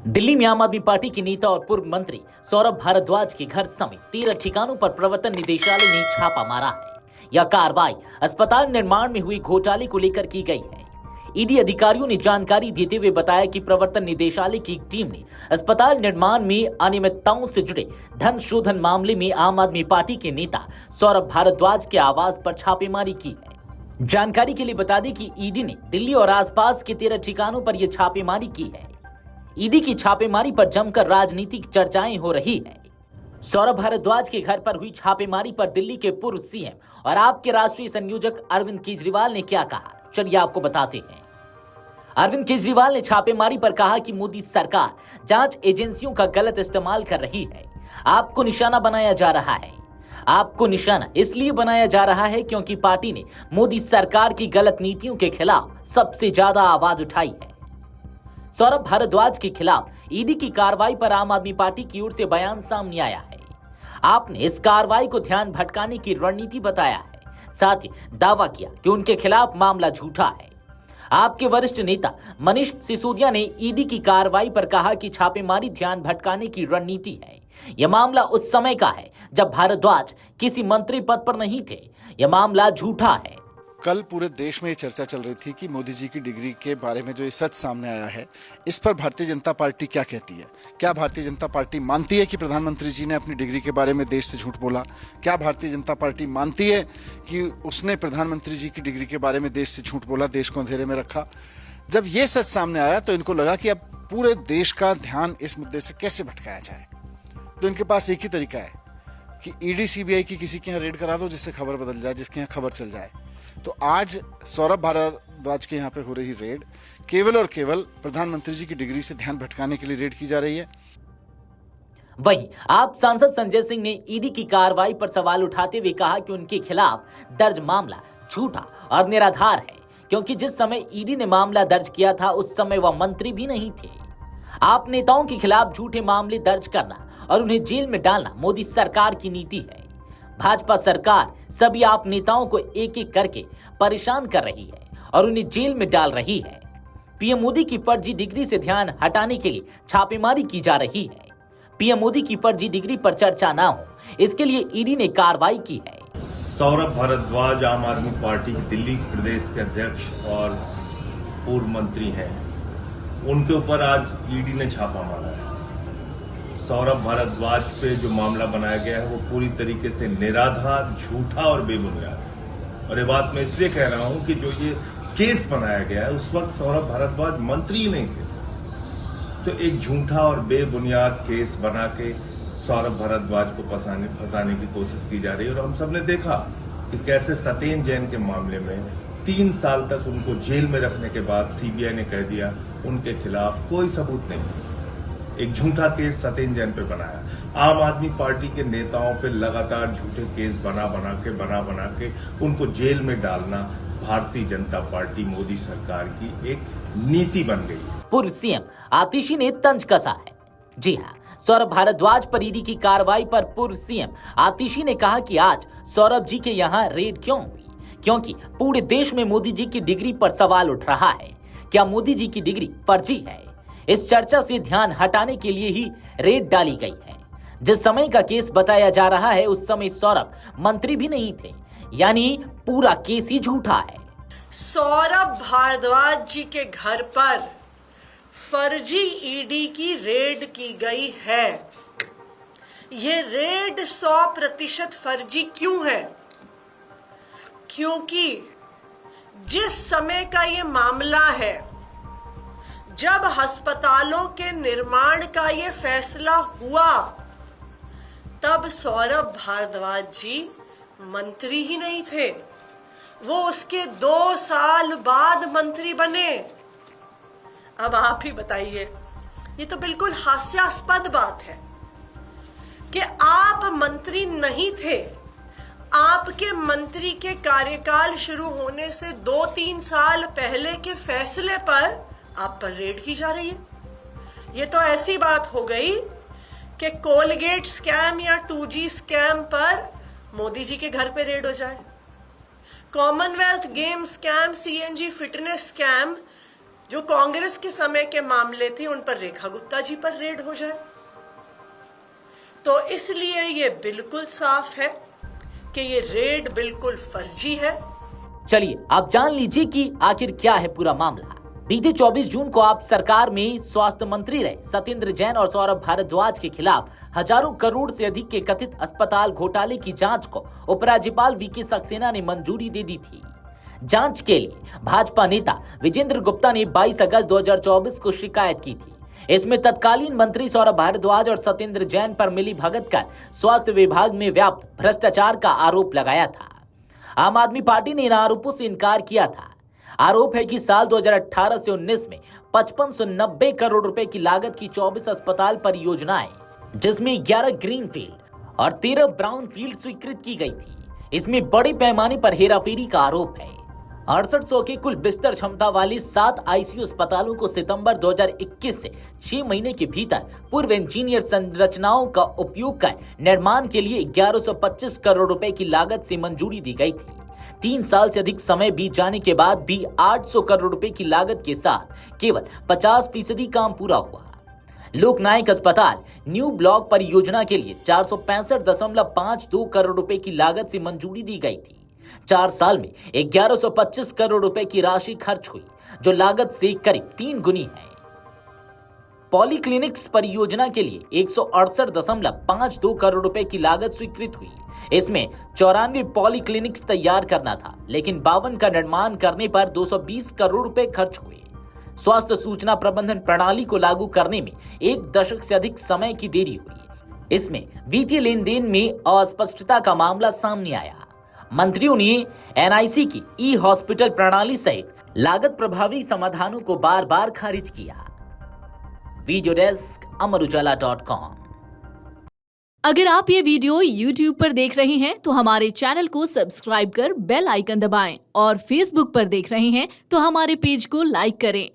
दिल्ली में आम आदमी पार्टी के नेता और पूर्व मंत्री सौरभ भारद्वाज के घर समेत 13 ठिकानों पर प्रवर्तन निदेशालय ने छापा मारा है। यह कार्रवाई अस्पताल निर्माण में हुए घोटाले को लेकर की गई है। ईडी अधिकारियों ने जानकारी देते हुए बताया कि प्रवर्तन निदेशालय की एक टीम ने अस्पताल निर्माण में अनियमितताओं से जुड़े धन शोधन मामले में आम आदमी पार्टी के नेता सौरभ भारद्वाज के आवास पर छापेमारी की है। जानकारी के लिए बता दें कि ईडी ने दिल्ली और आसपास के 13 ठिकानों पर यह छापेमारी की है। ईडी की छापेमारी पर जमकर राजनीतिक चर्चाएं हो रही है। सौरभ भारद्वाज के घर पर हुई छापेमारी पर दिल्ली के पूर्व सीएम और आप के राष्ट्रीय संयोजक अरविंद केजरीवाल ने क्या कहा, चलिए आपको बताते हैं। अरविंद केजरीवाल ने छापेमारी पर कहा कि मोदी सरकार जांच एजेंसियों का गलत इस्तेमाल कर रही है। आपको निशाना बनाया जा रहा है। आपको निशाना इसलिए बनाया जा रहा है क्योंकि पार्टी ने मोदी सरकार की गलत नीतियों के खिलाफ सबसे ज्यादा आवाज उठाई है। सौरभ भारद्वाज के खिलाफ ईडी की कार्रवाई पर आम आदमी पार्टी की ओर से बयान सामने आया है। आपने इस कार्रवाई को ध्यान भटकाने की रणनीति बताया है। साथ ही दावा किया कि उनके खिलाफ मामला झूठा है। आपके वरिष्ठ नेता मनीष सिसोदिया ने ईडी की कार्रवाई पर कहा कि छापेमारी ध्यान भटकाने की रणनीति है। यह मामला उस समय का है जब भारद्वाज किसी मंत्री पद पर नहीं थे। यह मामला झूठा है। कल पूरे देश में ये चर्चा चल रही थी कि मोदी जी की डिग्री के बारे में जो ये सच सामने आया है, इस पर भारतीय जनता पार्टी क्या कहती है। क्या भारतीय जनता पार्टी मानती है कि प्रधानमंत्री जी ने अपनी डिग्री के बारे में देश से झूठ बोला? क्या भारतीय जनता पार्टी मानती है कि उसने प्रधानमंत्री जी की डिग्री के बारे में देश से झूठ बोला, देश को अंधेरे में रखा? जब ये सच सामने आया तो इनको लगा कि अब पूरे देश का ध्यान इस मुद्दे से कैसे भटकाया जाए। तो इनके पास एक ही तरीका है कि ईडी सीबीआई की किसी के यहाँ रेड करा दो जिससे खबर बदल जाए, जिसके यहाँ खबर चल जाए। तो आज सौरभ भारद्वाज के यहाँ पे हो रही रेड केवल और केवल प्रधानमंत्री जी की डिग्री से ध्यान भटकाने के लिए रेड की जा रही है। वहीं आप सांसद संजय सिंह ने ईडी की कार्रवाई पर सवाल उठाते हुए कहा कि उनके खिलाफ दर्ज मामला झूठा और निराधार है, क्योंकि जिस समय ईडी ने मामला दर्ज किया था उस समय वह मंत्री भी नहीं थे। आप नेताओं के खिलाफ झूठे मामले दर्ज करना और उन्हें जेल में डालना मोदी सरकार की नीति है। भाजपा सरकार सभी आप नेताओं को एक एक करके परेशान कर रही है और उन्हें जेल में डाल रही है। पीएम मोदी की फर्जी डिग्री से ध्यान हटाने के लिए छापेमारी की जा रही है। पीएम मोदी की फर्जी डिग्री पर चर्चा ना हो, इसके लिए ईडी ने कार्रवाई की है। सौरभ भारद्वाज आम आदमी पार्टी दिल्ली प्रदेश के अध्यक्ष और पूर्व मंत्री हैं। उनके ऊपर आज ईडी ने छापा मारा है। सौरभ भारद्वाज पे जो मामला बनाया गया है वो पूरी तरीके से निराधार, झूठा और बेबुनियाद है। और ये बात मैं इसलिए कह रहा हूं कि जो ये केस बनाया गया है उस वक्त सौरभ भारद्वाज मंत्री ही नहीं थे। तो एक झूठा और बेबुनियाद केस बना के सौरभ भारद्वाज को फंसाने की कोशिश की जा रही है। और हम सबने देखा कि कैसे सत्येंद्र जैन के मामले में 3 साल तक उनको जेल में रखने के बाद सीबीआई ने कह दिया उनके खिलाफ कोई सबूत नहीं। एक झूठा केस सत्येंद्र जैन पे बनाया। आम आदमी पार्टी के नेताओं पे लगातार झूठे केस बना बना के उनको जेल में डालना भारतीय जनता पार्टी मोदी सरकार की एक नीति बन गई है। पूर्व सीएम आतिशी ने तंज कसा है। जी हाँ, सौरभ भारद्वाज पर ईडी की कार्रवाई पर पूर्व सीएम आतिशी ने कहा कि आज सौरभ जी के यहाँ रेड क्यों हुई, क्योंकि पूरे देश में मोदी जी की डिग्री पर सवाल उठ रहा है। क्या मोदी जी की डिग्री फर्जी है? इस चर्चा से ध्यान हटाने के लिए ही रेड डाली गई है। जिस समय का केस बताया जा रहा है उस समय सौरभ मंत्री भी नहीं थे, यानी पूरा केस ही झूठा है। सौरभ भारद्वाज जी के घर पर फर्जी ईडी की रेड की गई है। ये रेड 100% फर्जी क्यों है? क्योंकि जिस समय का ये मामला है, जब अस्पतालों के निर्माण का ये फैसला हुआ, तब सौरभ भारद्वाज जी मंत्री ही नहीं थे। वो उसके 2 साल बाद मंत्री बने। अब आप ही बताइए, ये तो बिल्कुल हास्यास्पद बात है कि आप मंत्री नहीं थे। आपके मंत्री के कार्यकाल शुरू होने से 2-3 साल पहले के फैसले पर आप पर रेड की जा रही है। ये तो ऐसी बात हो गई कि कोलगेट स्कैम या 2G स्कैम पर मोदी जी के घर पे रेड हो जाए। Commonwealth game scam, CNG fitness scam जो कांग्रेस के समय के मामले थे उन पर रेखा गुप्ता जी पर रेड हो जाए। तो इसलिए ये बिल्कुल साफ है कि ये रेड बिल्कुल फर्जी है। चलिए आप जान लीजिए कि आखिर क्या है पूरा मामला। बीते 24 जून को आप सरकार में स्वास्थ्य मंत्री रहे सत्येंद्र जैन और सौरभ भारद्वाज के खिलाफ हजारों करोड़ से अधिक के कथित अस्पताल घोटाले की जांच को उपराज्यपाल वीके सक्सेना ने मंजूरी दे दी थी। जांच के लिए भाजपा नेता विजेंद्र गुप्ता ने 22 अगस्त 2024 को शिकायत की थी। इसमें तत्कालीन मंत्री सौरभ भारद्वाज और सत्येंद्र जैन पर मिली भगत कर स्वास्थ्य विभाग में व्याप्त भ्रष्टाचार का आरोप लगाया था। आम आदमी पार्टी ने इन आरोपों से इनकार किया था। आरोप है कि साल 2018 से 19 में 5590 करोड़ रुपए की लागत की 24 अस्पताल परियोजनाएं, जिसमें 11 ग्रीन फील्ड और 13 ब्राउन फील्ड स्वीकृत की गई थी। इसमें बड़े पैमाने पर हेराफेरी का आरोप है। 6800 के कुल बिस्तर क्षमता वाली 7 आईसीयू अस्पतालों को सितंबर 2021 से 6 महीने के भीतर पूर्व इंजीनियर संरचनाओं का उपयोग कर निर्माण के लिए 1125 करोड़ रुपए की लागत से मंजूरी दी गई थी। 3 साल से अधिक समय बीत जाने के बाद भी 800 करोड़ रुपए की लागत के साथ केवल 50% काम पूरा हुआ। लोकनायक अस्पताल न्यू ब्लॉक परियोजना के लिए 465.52 करोड़ रुपए की लागत से मंजूरी दी गई थी। 4 साल में 1125 करोड़ रुपए की राशि खर्च हुई, जो लागत से करीब 3 गुनी है। पॉलीक्लिनिक्स परियोजना के लिए 168.52 करोड़ रुपए की लागत स्वीकृत हुई। इसमें 94 पॉलीक्लिनिक्स तैयार करना था, लेकिन 52 का निर्माण करने पर 220 करोड़ रुपए खर्च हुए। स्वास्थ्य सूचना प्रबंधन प्रणाली को लागू करने में 1 दशक से अधिक समय की देरी हुई। इसमें वित्तीय लेन देन में अस्पष्टता का मामला सामने आया। मंत्रियों ने एनआईसी की ई हॉस्पिटल प्रणाली सहित लागत प्रभावी समाधानों को बार बार खारिज किया। Video desk amarujala.com। अगर आप ये वीडियो YouTube पर देख रहे हैं तो हमारे चैनल को सब्सक्राइब कर बेल आइकन दबाएं और Facebook पर देख रहे हैं तो हमारे पेज को लाइक करें।